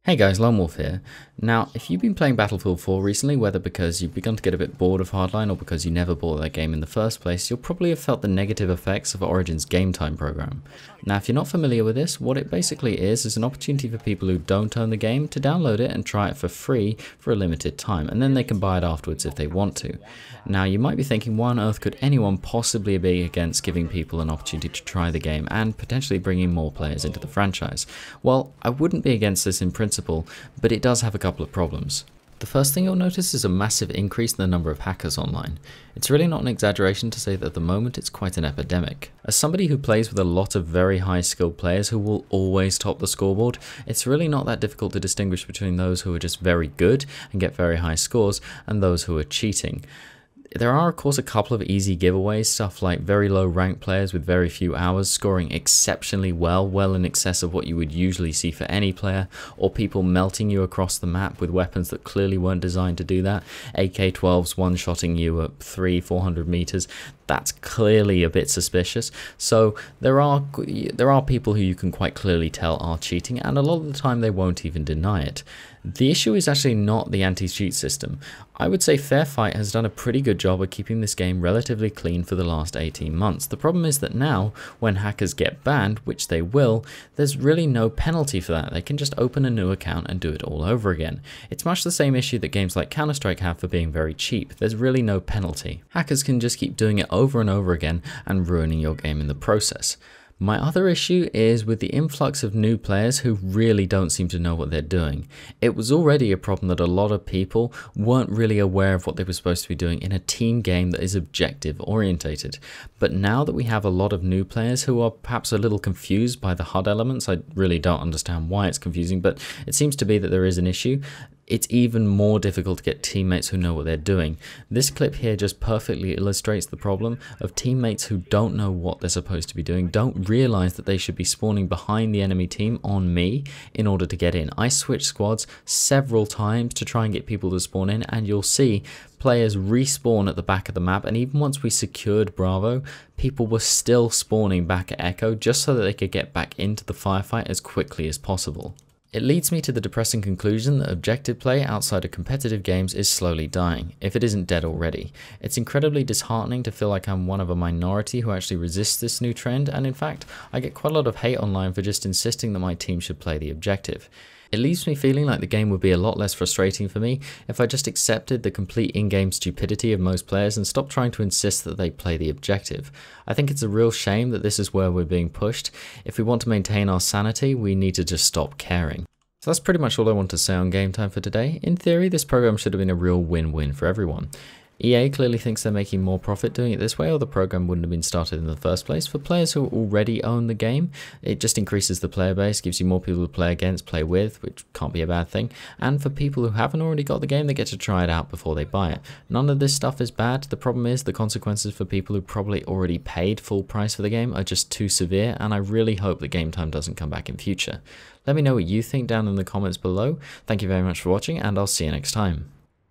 Hey guys, Lonewolf here. Now, if you've been playing Battlefield 4 recently, whether because you've begun to get a bit bored of Hardline or because you never bought that game in the first place, you'll probably have felt the negative effects of Origin's game time program. Now, if you're not familiar with this, what it basically is an opportunity for people who don't own the game to download it and try it for free for a limited time, and then they can buy it afterwards if they want to. Now, you might be thinking, why on earth could anyone possibly be against giving people an opportunity to try the game and potentially bringing more players into the franchise? Well, I wouldn't be against this in principle, but it does have a couple of problems. The first thing you'll notice is a massive increase in the number of hackers online. It's really not an exaggeration to say that at the moment it's quite an epidemic. As somebody who plays with a lot of very high skilled players who will always top the scoreboard, it's really not that difficult to distinguish between those who are just very good and get very high scores and those who are cheating. There are of course a couple of easy giveaways, stuff like very low ranked players with very few hours scoring exceptionally well in excess of what you would usually see for any player, or people melting you across the map with weapons that clearly weren't designed to do that, AK-12s one-shotting you at 300-400 meters. That's clearly a bit suspicious. So there are people who you can quite clearly tell are cheating, and a lot of the time they won't even deny it. The issue is actually not the anti-cheat system. I would say Fair Fight has done a pretty good job of keeping this game relatively clean for the last 18 months. The problem is that now, when hackers get banned, which they will, there's really no penalty for that. They can just open a new account and do it all over again. It's much the same issue that games like Counter-Strike have for being very cheap. There's really no penalty. Hackers can just keep doing it over and over again and ruining your game in the process. My other issue is with the influx of new players who really don't seem to know what they're doing. It was already a problem that a lot of people weren't really aware of what they were supposed to be doing in a team game that is objective orientated. But now that we have a lot of new players who are perhaps a little confused by the HUD elements, I really don't understand why it's confusing, but it seems to be that there is an issue. It's even more difficult to get teammates who know what they're doing. This clip here just perfectly illustrates the problem of teammates who don't know what they're supposed to be doing, don't realize that they should be spawning behind the enemy team on me in order to get in. I switched squads several times to try and get people to spawn in, and you'll see players respawn at the back of the map, and even once we secured Bravo, people were still spawning back at Echo just so that they could get back into the firefight as quickly as possible. It leads me to the depressing conclusion that objective play outside of competitive games is slowly dying, if it isn't dead already. It's incredibly disheartening to feel like I'm one of a minority who actually resists this new trend, and in fact, I get quite a lot of hate online for just insisting that my team should play the objective. It leaves me feeling like the game would be a lot less frustrating for me if I just accepted the complete in-game stupidity of most players and stopped trying to insist that they play the objective. I think it's a real shame that this is where we're being pushed. If we want to maintain our sanity, we need to just stop caring. So that's pretty much all I want to say on Game Time for today. In theory, this program should have been a real win-win for everyone. EA clearly thinks they're making more profit doing it this way, or the program wouldn't have been started in the first place. For players who already own the game, it just increases the player base, gives you more people to play against, play with, which can't be a bad thing. And for people who haven't already got the game, they get to try it out before they buy it. None of this stuff is bad. The problem is the consequences for people who probably already paid full price for the game are just too severe, and I really hope that Game Time doesn't come back in future. Let me know what you think down in the comments below. Thank you very much for watching, and I'll see you next time.